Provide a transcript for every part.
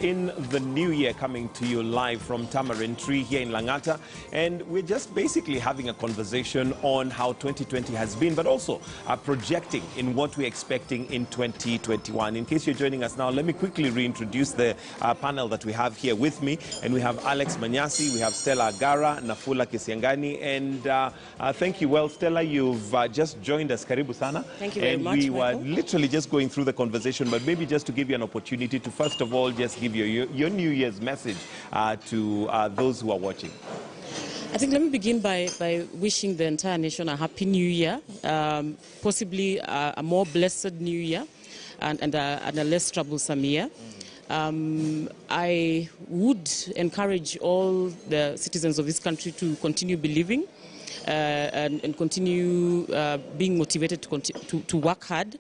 In the new year, coming to you live from Tamarind Tree here in Langata, and we're just basically having a conversation on how 2020 has been, but also projecting in what we're expecting in 2021. In case you're joining us now, let me quickly reintroduce the panel that we have here with me. And we have Alex Manyasi, we have Stella Agara, Nafula Kisiangani, and thank you. Well, Stella, you've just joined us. Karibu sana. Thank you very much, And we Michael. were literally just going through the conversation, but maybe just to give you an opportunity to first of all just give your New Year's message to those who are watching. I think let me begin by wishing the entire nation a happy new year, possibly a more blessed new year and a less troublesome year. I would encourage all the citizens of this country to continue believing and continue being motivated to work hard.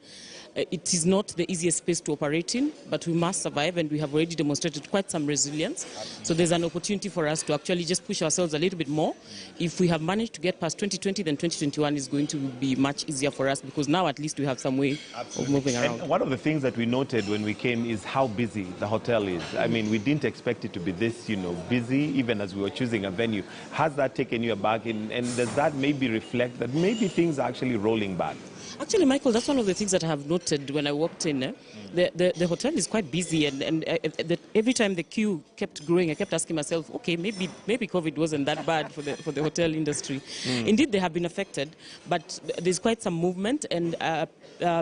It is not the easiest space to operate in, but we must survive, and we have already demonstrated quite some resilience. So there's an opportunity for us to actually just push ourselves a little bit more. If we have managed to get past 2020, then 2021 is going to be much easier for us, because now at least we have some way of moving around. And one of the things that we noted when we came is how busy the hotel is. I mean, we didn't expect it to be this, busy, even as we were choosing a venue. Has that taken you aback, and does that maybe reflect that maybe things are actually rolling back? Actually, Michael, that's one of the things that I have noted when I walked in. The hotel is quite busy, and every time the queue kept growing, I kept asking myself, okay, maybe COVID wasn't that bad for the hotel industry. Indeed, they have been affected, but there's quite some movement, and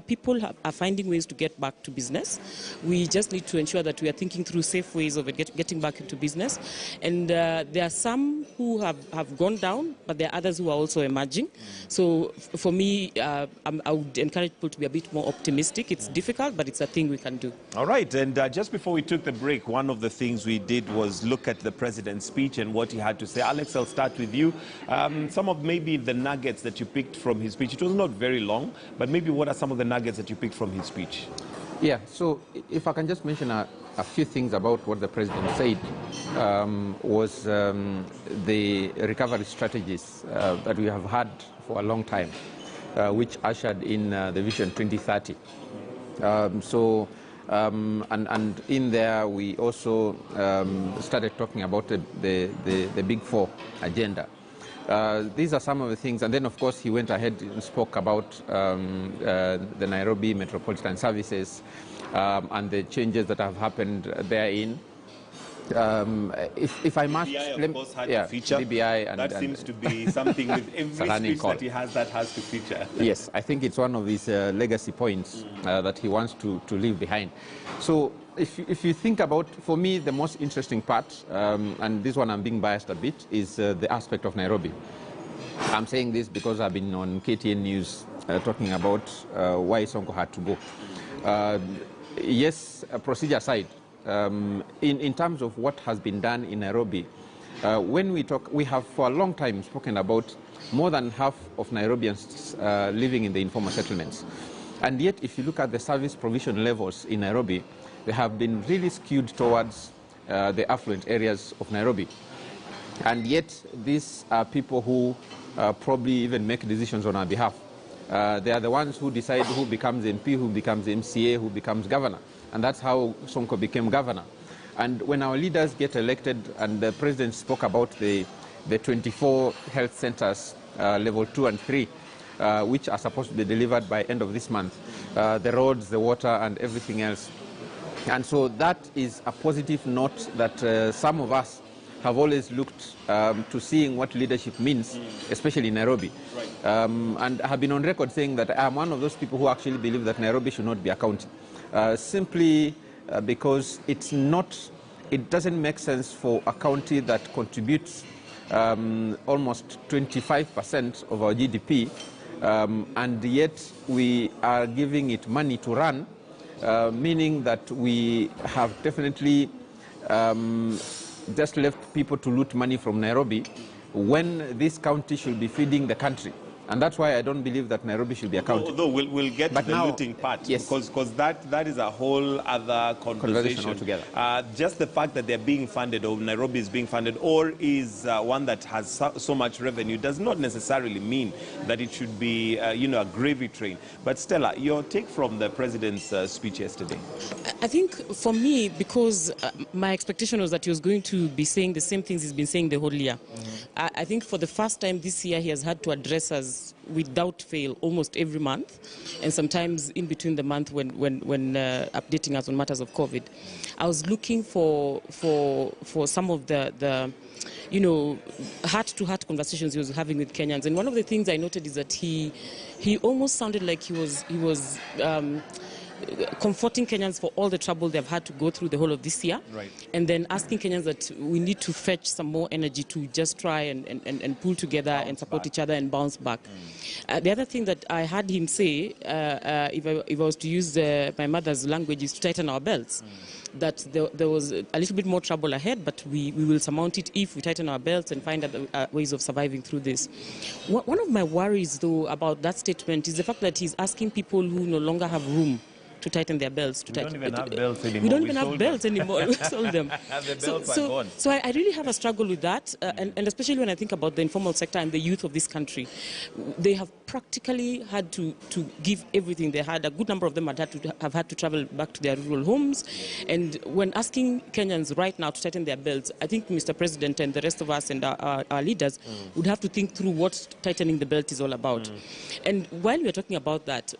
people are finding ways to get back to business. We just need to ensure that we are thinking through safe ways of getting back into business. And there are some who have gone down, but there are others who are also emerging. So for me, I would encourage people to be a bit more optimistic. It's difficult, but it's a thing we can do. All right, and just before we took the break, one of the things we did was look at the president's speech and what he had to say. Alex, I'll start with you. Some of maybe the nuggets that you picked from his speech. It was not very long, but maybe what are some of the nuggets that you picked from his speech? Yeah, so if I can just mention a few things about what the president said, was the recovery strategies that we have had for a long time, which ushered in the Vision 2030. And in there we also started talking about the Big Four agenda. These are some of the things, and then of course he went ahead and spoke about the Nairobi Metropolitan Services and the changes that have happened therein. If I must, BBI, of course, had to feature. BBI and, that seems to be something with every speech that he has that has to feature. Yes, I think it's one of his legacy points that he wants to leave behind. So if you think about, for me, the most interesting part, and this one I'm being biased a bit, is the aspect of Nairobi. I'm saying this because I've been on KTN News talking about why Sonko had to go. Yes, procedure aside, in terms of what has been done in Nairobi, when we talk, we have for a long time spoken about more than half of Nairobians living in the informal settlements. And yet, if you look at the service provision levels in Nairobi, they have been really skewed towards the affluent areas of Nairobi. And yet, these are people who probably even make decisions on our behalf. They are the ones who decide who becomes MP, who becomes MCA, who becomes governor. And that's how Sonko became governor. And when our leaders get elected, and the president spoke about the 24 health centers, level 2 and 3, which are supposed to be delivered by end of this month, the roads, the water, and everything else. And so that is a positive note that some of us have always looked to seeing what leadership means, especially in Nairobi. Right. And I have been on record saying that I'm one of those people who actually believe that Nairobi should not be a county. Simply because it doesn't make sense for a county that contributes almost 25% of our GDP, and yet we are giving it money to run, meaning that we have definitely just left people to loot money from Nairobi when this county should be feeding the country. And that's why I don't believe that Nairobi should be accounted. Although we'll get But to the now, looting part, yes. because that is a whole other conversation altogether. Just the fact that they're being funded, or Nairobi is being funded, or is one that has so much revenue, does not necessarily mean that it should be, a gravy train. But Stella, your take from the president's speech yesterday? I think for me, because my expectation was that he was going to be saying the same things he's been saying the whole year. I think for the first time this year, he has had to address us without fail almost every month, and sometimes in between the month when updating us on matters of COVID. I was looking for some of the heart-to-heart conversations he was having with Kenyans, and one of the things I noted is that he almost sounded like he was comforting Kenyans for all the trouble they've had to go through the whole of this year, right, and then asking Kenyans that we need to fetch some more energy to just try and pull together and support each other and bounce back. The other thing that I heard him say, if I was to use my mother's language, is to tighten our belts. That there was a little bit more trouble ahead, but we will surmount it if we tighten our belts and find other ways of surviving through this. One of my worries, though, about that statement is the fact that he's asking people who no longer have room to tighten their belts. We don't even have belts anymore. We don't even have belts anymore. We sold them. The belts are gone. So I really have a struggle with that, and especially when I think about the informal sector and the youth of this country. They have practically had to give everything they had. A good number of them have had to travel back to their rural homes. And when asking Kenyans right now to tighten their belts, I think Mr. President and the rest of us and our leaders would have to think through what tightening the belt is all about. And while we are talking about that,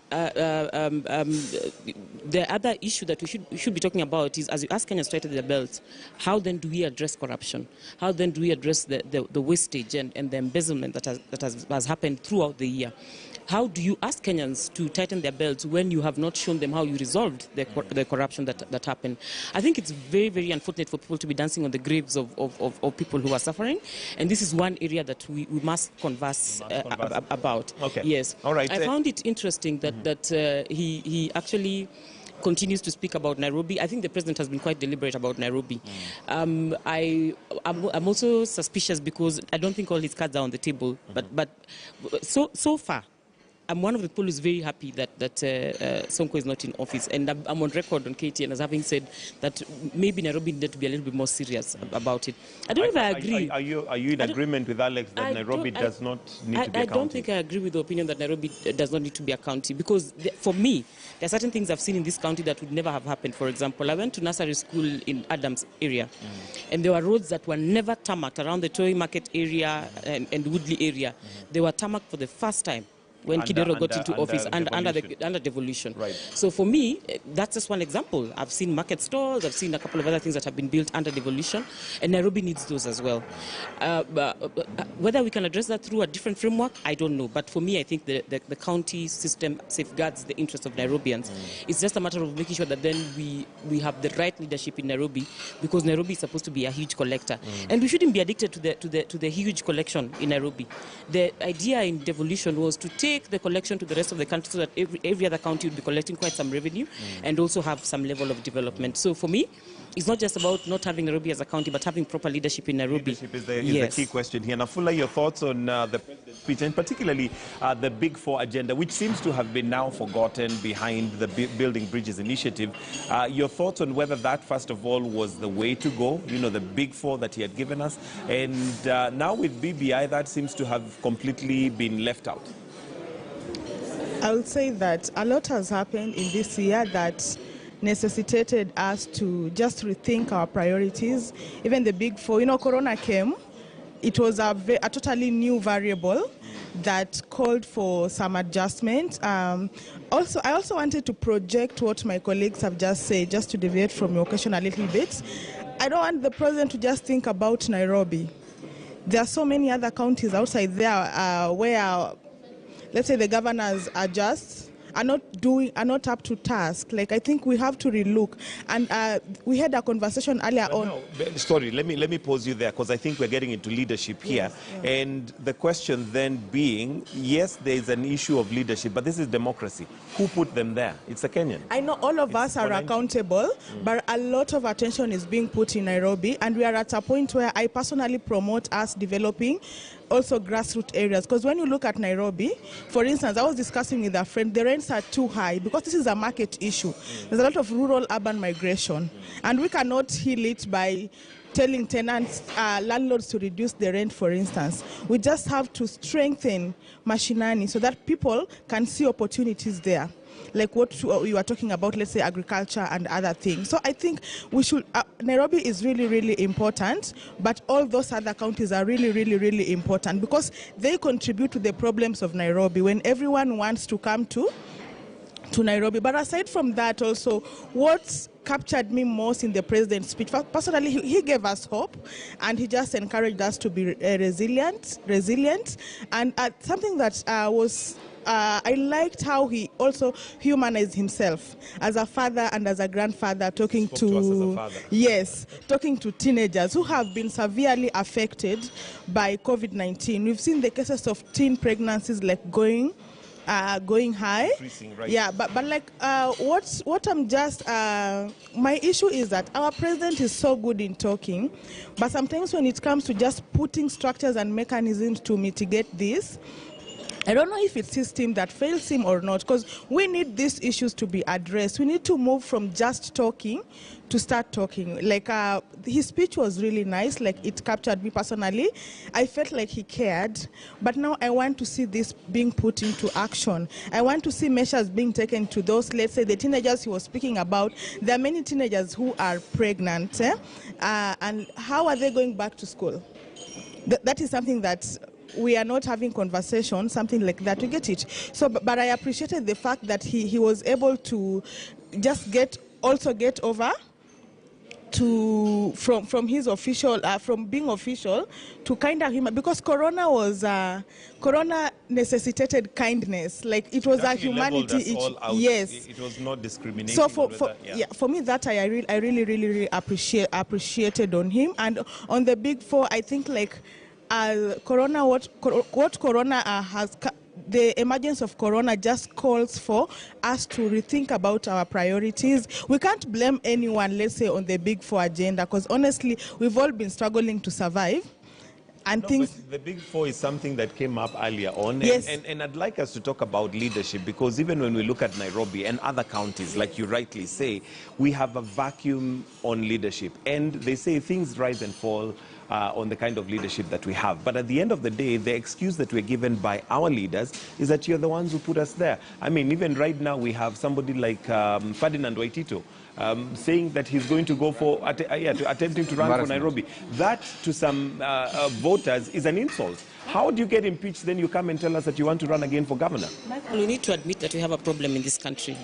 the other issue that we should be talking about is, as you ask Kenyans to tighten their belts, how then do we address corruption? How then do we address the wastage and the embezzlement that has happened throughout the year? How do you ask Kenyans to tighten their belts when you have not shown them how you resolved the corruption that happened? I think it's very, very unfortunate for people to be dancing on the graves of people who are suffering, and this is one area that we must converse about. Okay. Yes. All right. I found it interesting that he actually continues to speak about Nairobi. I think the president has been quite deliberate about Nairobi. I'm also suspicious because I don't think all his cards are on the table. But so far, I'm one of the people who's very happy that Sonko is not in office, and I'm on record on KTN as having said that maybe Nairobi needed to be a little bit more serious about it. I don't know if I agree. Are you in agreement with Alex that Nairobi does not need to be a county? I don't think I agree with the opinion that Nairobi does not need to be a county, because for me, there are certain things I've seen in this county that would never have happened. For example, I went to nursery school in Adams area, and there were roads that were never tarmacked around the Toy Market area and Woodley area. They were tarmacked for the first time when Kidero got into office under devolution. Right. So for me, that's just one example. I've seen market stalls, I've seen a couple of other things that have been built under devolution, and Nairobi needs those as well. Whether we can address that through a different framework, I don't know. But for me, I think the county system safeguards the interests of Nairobians. It's just a matter of making sure that then we have the right leadership in Nairobi, because Nairobi is supposed to be a huge collector. And we shouldn't be addicted to the huge collection in Nairobi. The idea in devolution was to take the collection to the rest of the country so that every other county would be collecting quite some revenue and also have some level of development. So for me, it's not just about not having Nairobi as a county, but having proper leadership in Nairobi. Leadership is the key question here. Nafula, your thoughts on the president's speech, and particularly the Big Four agenda, which seems to have been now forgotten behind the Building Bridges initiative. Your thoughts on whether that, first of all, was the way to go, the Big Four that he had given us, and now with BBI, that seems to have completely been left out. I would say that a lot has happened in this year that necessitated us to just rethink our priorities. Even the Big Four, Corona came. It was a totally new variable that called for some adjustment. I also wanted to project what my colleagues have just said, just to deviate from your question a little bit. I don't want the president to just think about Nairobi. There are so many other counties outside there where, let's say, the governors are not up to task. Like, I think we have to relook. And we had a conversation earlier on. Sorry, let me pause you there, because I think we're getting into leadership here. Yes, yeah. And the question then being, yes, there is an issue of leadership, but this is democracy. Who put them there? It's a Kenyan. I know all of us are accountable, but a lot of attention is being put in Nairobi, and we are at a point where I personally promote us developing also grassroots areas. Because when you look at Nairobi, for instance, I was discussing with a friend, the rents are too high because this is a market issue. There's a lot of rural-urban migration, and we cannot heal it by telling tenants, landlords to reduce the rent, for instance. We just have to strengthen mashinani so that people can see opportunities there, like what we were talking about, let's say agriculture and other things. So I think we should, Nairobi is really, really important, but all those other counties are really, really, really important because they contribute to the problems of Nairobi when everyone wants to come to Nairobi. But aside from that also, what captured me most in the president's speech, personally, he gave us hope and he just encouraged us to be resilient. And something that I liked how he also humanized himself as a father and as a grandfather, talking talking to teenagers who have been severely affected by COVID-19. We've seen the cases of teen pregnancies like going high. Right. Yeah, but like what I'm just my issue is that our president is so good in talking, but sometimes when it comes to just putting structures and mechanisms to mitigate this, I don't know if it's his team that fails him or not, because we need these issues to be addressed. We need to move from just talking to start talking. Like his speech was really nice, like it captured me personally. I felt like he cared, but now I want to see this being put into action. I want to see measures being taken to those, let's say the teenagers he was speaking about. There are many teenagers who are pregnant, and how are they going back to school? That is something that we are not having conversations, something like that, to get it. So, but I appreciated the fact that he was able to just get over to from his official from being official to kind of human, because Corona necessitated kindness, like it was a humanity. Yes, it was not discriminating. So for me that I really appreciated on him. And on the big four, I think like Corona, what Corona has, the emergence of Corona just calls for us to rethink about our priorities. We can't blame anyone, let's say, on the big four agenda, because honestly, we've all been struggling to survive. And but the big four is something that came up earlier on. Yes. And I'd like us to talk about leadership, because even when we look at Nairobi and other counties, like you rightly say, we have a vacuum on leadership. And they say things rise and fall on the kind of leadership that we have. But at the end of the day, the excuse that we're given by our leaders is that you're the ones who put us there. I mean, even right now, we have somebody like Ferdinand Waitito saying that he's going to go for, attempting to run for Nairobi. That, to some voters, is an insult. How do you get impeached, then you come and tell us that you want to run again for governor? Michael, we need to admit that we have a problem in this country.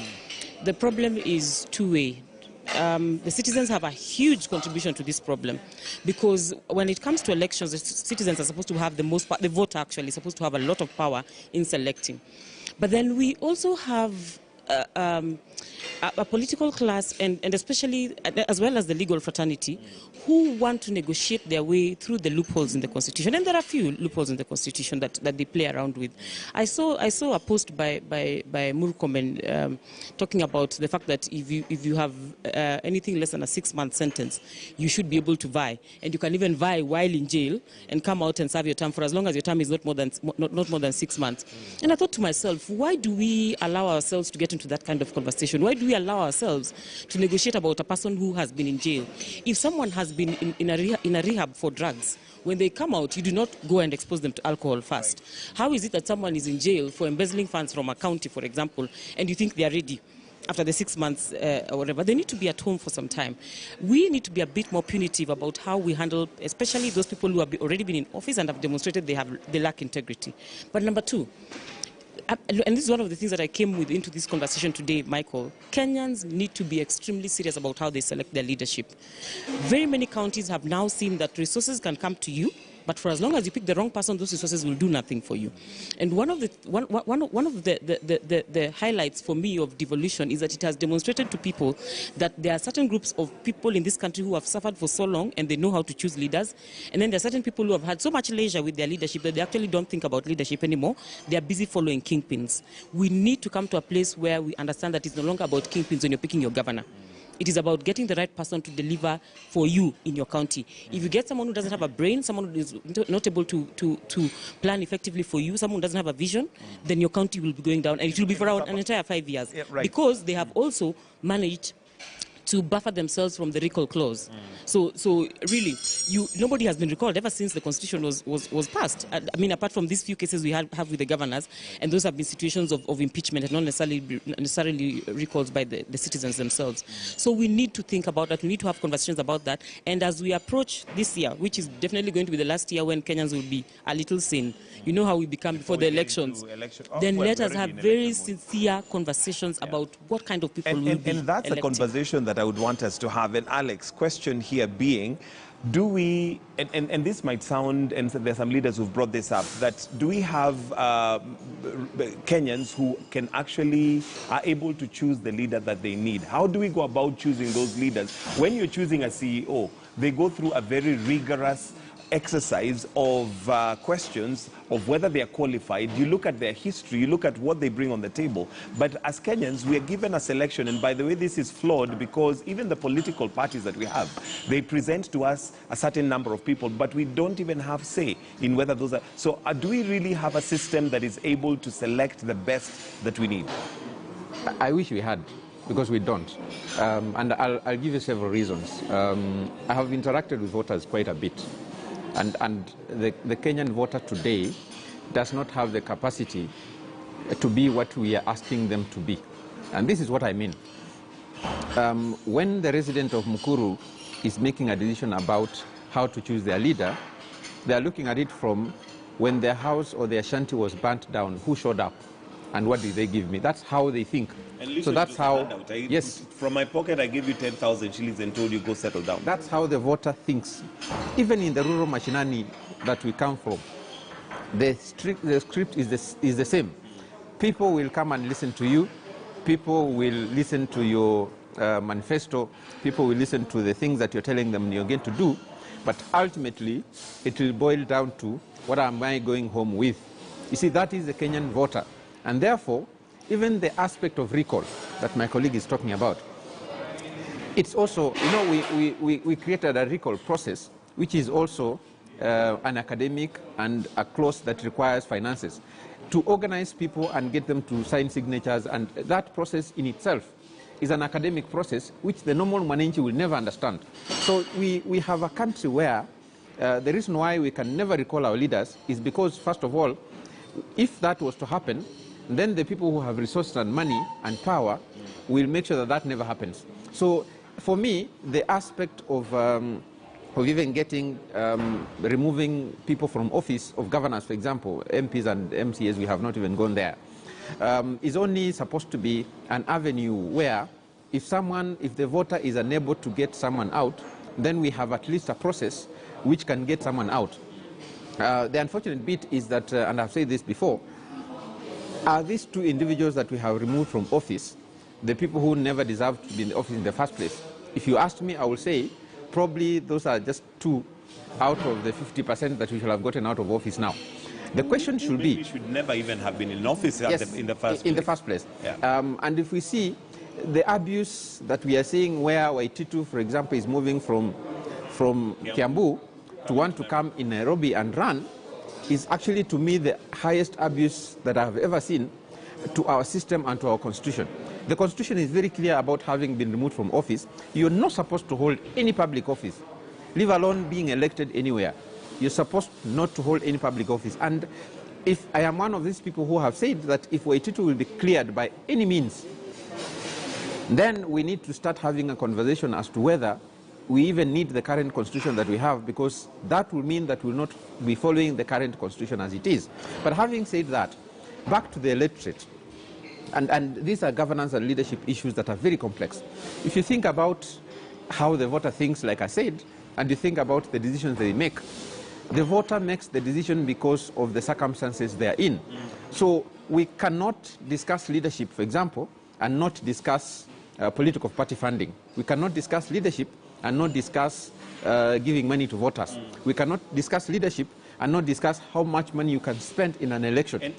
The problem is two-way. The citizens have a huge contribution to this problem, because when it comes to elections, the citizens are supposed to have the most power. The voter actually is supposed to have a lot of power in selecting. But then we also have a political class, and especially as well as the legal fraternity, who want to negotiate their way through the loopholes in the Constitution. And there are a few loopholes in the Constitution that they play around with. I saw a post by Murkomen talking about the fact that if you have anything less than a 6-month sentence, you should be able to vie, and you can even vie while in jail and come out and serve your term for as long as your term is not more than 6 months. And I thought to myself, why do we allow ourselves to get into that kind of conversation? Why do we allow ourselves to negotiate about a person who has been in jail? If someone has been in a rehab for drugs, when they come out, you do not go and expose them to alcohol first. Right. How is it that someone is in jail for embezzling funds from a county, for example, and you think they are ready after the 6 months or whatever? They need to be at home for some time. We need to be a bit more punitive about how we handle, especially those people who have already been in office and have demonstrated they lack integrity. But number two, and this is one of the things that I came with into this conversation today, Michael, Kenyans need to be extremely serious about how they select their leadership. Very many counties have now seen that resources can come to you, but for as long as you pick the wrong person, those resources will do nothing for you. And one of the highlights for me of devolution is that it has demonstrated to people that there are certain groups of people in this country who have suffered for so long and they know how to choose leaders. And then there are certain people who have had so much leisure with their leadership that they actually don't think about leadership anymore. They are busy following kingpins. We need to come to a place where we understand that it's no longer about kingpins when you're picking your governor. It is about getting the right person to deliver for you in your county. If you get someone who doesn't have a brain, someone who is not able to plan effectively for you, someone who doesn't have a vision, then your county will be going down, and it will be for an entire 5 years. Yeah, right. Because they have also managed to buffer themselves from the recall clause. So really, nobody has been recalled ever since the constitution was passed. I mean, apart from these few cases we have with the governors, and those have been situations of impeachment and not necessarily recalls by the citizens themselves. So we need to think about that. We need to have conversations about that. And as we approach this year, which is definitely going to be the last year when Kenyans will be a little sane, you know how we become before the elections, then let us have very sincere conversations about what kind of people will be and that's elected. a conversation that I would want us to have. And Alex, question here being, do we, and this might sound, and there's some leaders who've brought this up, that do we have Kenyans who can actually, are able to choose the leader that they need? How do we go about choosing those leaders? When you're choosing a CEO, they go through a very rigorous exercise of questions of whether they are qualified. You look at their history, you look at what they bring on the table. But as Kenyans, we are given a selection, and by the way, this is flawed because even the political parties that we have, they present to us a certain number of people, but we don't even have say in whether those are... So do we really have a system that is able to select the best that we need? I wish we had, because we don't. And I'll give you several reasons. I have interacted with voters quite a bit. And the Kenyan voter today does not have the capacity to be what we are asking them to be. And this is what I mean. When the resident of Mukuru is making a decision about how to choose their leader, they are looking at it from when their house or their shanty was burnt down, who showed up and what did they give me? That's how they think. So that's how, yes. From my pocket, I give you 10,000 shillings and told you go settle down. That's how the voter thinks. Even in the rural machinani that we come from, the script is the same. People will come and listen to you. People will listen to your manifesto. People will listen to the things that you're telling them you're going to do. But ultimately, it will boil down to what am I going home with? You see, that is the Kenyan voter. And therefore, even the aspect of recall that my colleague is talking about, it's also, you know, we created a recall process, which is also an academic and a clause that requires finances to organize people and get them to sign signatures. And that process in itself is an academic process which the normal Mwananchi will never understand. So we have a country where the reason why we can never recall our leaders is because, first of all, if that was to happen, then the people who have resources and money and power will make sure that that never happens. So for me, the aspect of even getting, removing people from office of governors, for example, MPs and MCAs, we have not even gone there, is only supposed to be an avenue where if the voter is unable to get someone out, then we have at least a process which can get someone out. The unfortunate bit is that, and I've said this before, are these two individuals that we have removed from office the people who never deserved to be in the office in the first place? If you asked me, I will say probably those are just 2 out of the 50% that we should have gotten out of office now. The question should be... We should never even have been in office in the first place. In the first place. Yeah. And if we see the abuse that we are seeing where Waititu, for example, is moving from Kiambu to want to come in Nairobi and run, is actually, to me, the highest abuse that I have ever seen to our system and to our constitution. The constitution is very clear about having been removed from office. You're not supposed to hold any public office, leave alone being elected anywhere. You're supposed not to hold any public office. And if I am one of these people who have said that if Waititu will be cleared by any means, then we need to start having a conversation as to whether we even need the current constitution that we have, because that will mean that we will not be following the current constitution as it is. But having said that, back to the electorate, and these are governance and leadership issues that are very complex. If you think about how the voter thinks, like I said, and you think about the decisions they make, the voter makes the decision because of the circumstances they are in. So we cannot discuss leadership, for example, and not discuss political party funding. We cannot discuss leadership and not discuss giving money to voters. We cannot discuss leadership and not discuss how much money you can spend in an election. And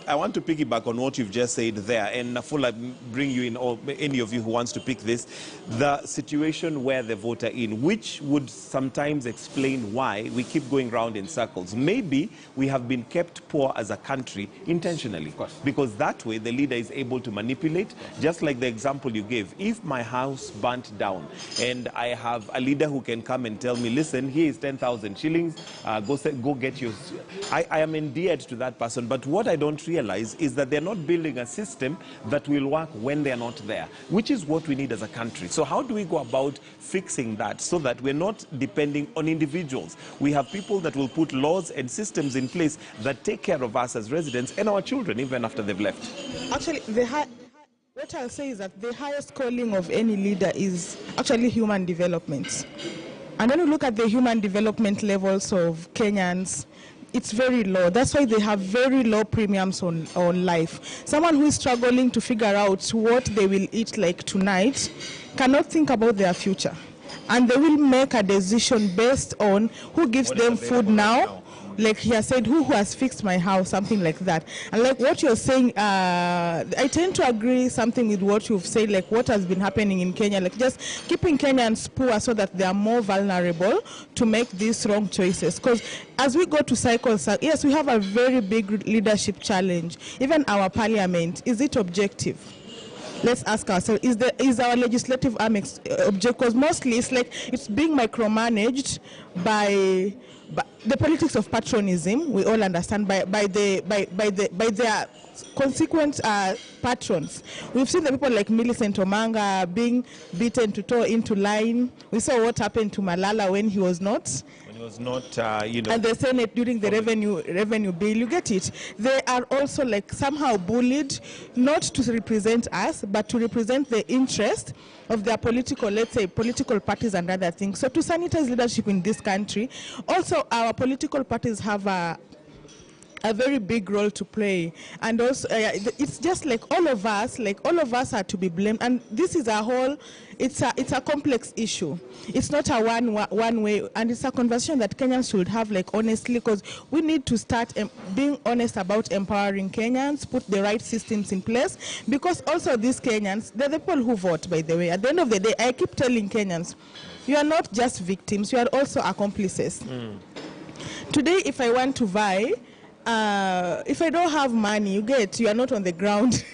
I want to piggyback on what you've just said there, and Nafula, bring you in, or any of you who wants to pick this, the situation where the voter in, which would sometimes explain why we keep going round in circles. Maybe we have been kept poor as a country intentionally, because that way the leader is able to manipulate, just like the example you gave. If my house burnt down and I have a leader who can come and tell me, listen, here is 10,000 shillings, go get your... I am endeared to that person, but what I don't realize is that they're not building a system that will work when they're not there, which is what we need as a country. So how do we go about fixing that so that we're not depending on individuals? We have people that will put laws and systems in place that take care of us as residents and our children even after they've left. Actually, what I'll say is that the highest calling of any leader is actually human development. And when you look at the human development levels of Kenyans, it's very low. That's why they have very low premiums on life. Someone who is struggling to figure out what they will eat like tonight cannot think about their future. And they will make a decision based on who gives them food now. Like he has said, who has fixed my house, something like that. And like what you're saying, I tend to agree something with what you've said, like what has been happening in Kenya, like just keeping Kenyans poor so that they are more vulnerable to make these wrong choices. Because as we go to cycles, yes, we have a very big leadership challenge. Even our parliament, is it objective? Let's ask ourselves, is our legislative arm objective? Because mostly it's being micromanaged by the politics of patronism. We all understand by their consequent patrons. We've seen the people like Millicent Omanga being beaten to toe into line. We saw what happened to Malala when he was not. Was not, and the Senate during the revenue bill, you get it. They are also like somehow bullied, not to represent us, but to represent the interest of their political, let's say, political parties and other things. So to sanitize leadership in this country, also our political parties have a very big role to play, and also it's just like all of us are to be blamed, and this is a whole, it's a complex issue. It's not a one way, and it's a conversation that Kenyans should have, like, honestly, because we need to start being honest about empowering Kenyans, put the right systems in place, because also these Kenyans, they're the people who vote, by the way. At the end of the day, I keep telling Kenyans, you are not just victims, you are also accomplices. Today, if I want to buy, if I don't have money, you are not on the ground.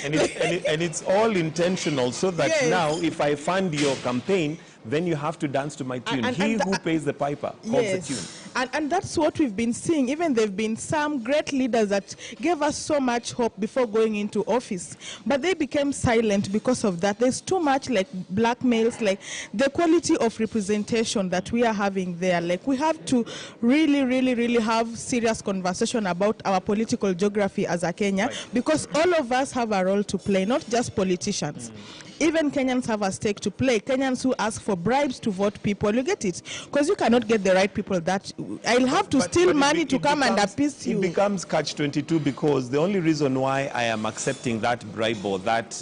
and it's all intentional, so that yes. Now if I fund your campaign, then you have to dance to my tune. He who pays the piper calls yes. the tune. And that's what we've been seeing. Even there have been some great leaders that gave us so much hope before going into office, but they became silent because of that. There's too much like blackmails, like the quality of representation that we are having there. Like we have to really have serious conversation about our political geography as a Kenya, because all of us have a role to play, not just politicians. Even Kenyans have a stake to play. Kenyans who ask for bribes to vote people, you get it? Because you cannot get the right people. That I'll have to steal money to come and appease you. It becomes catch-22, because the only reason why I am accepting that bribe or that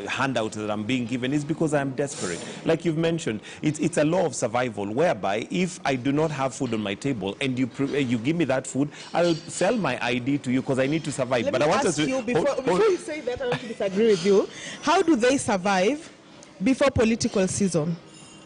handout that I'm being given is because I am desperate. Like you've mentioned, it's a law of survival, whereby if I do not have food on my table and you give me that food, I'll sell my ID to you because I need to survive. Let me ask you, before you say that, I want to disagree with you. How do they survive before political season?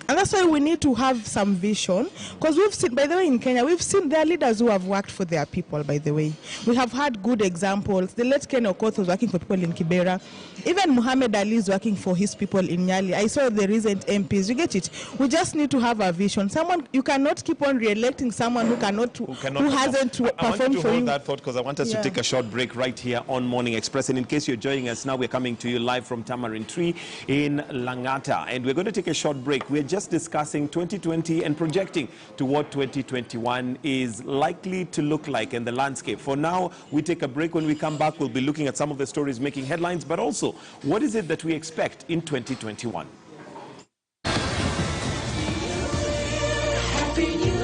And that's why we need to have some vision, because we've seen, by the way, in Kenya, we've seen there are leaders who have worked for their people, by the way. We have had good examples. The late Ken Okoth was working for people in Kibera. Even Muhammad Ali is working for his people in Nyali. I saw the recent MPs. You get it? We just need to have a vision. You cannot keep on re-electing someone who hasn't performed for you. I want to hold that thought, because I want us to take a short break right here on Morning Express. And in case you're joining us now, we're coming to you live from Tamarind Tree in Langata. And we're going to take a short break. We're just discussing 2020 and projecting to what 2021 is likely to look like in the landscape. For now, we take a break. When we come back, we'll be looking at some of the stories making headlines, but also what is it that we expect in 2021. Happy New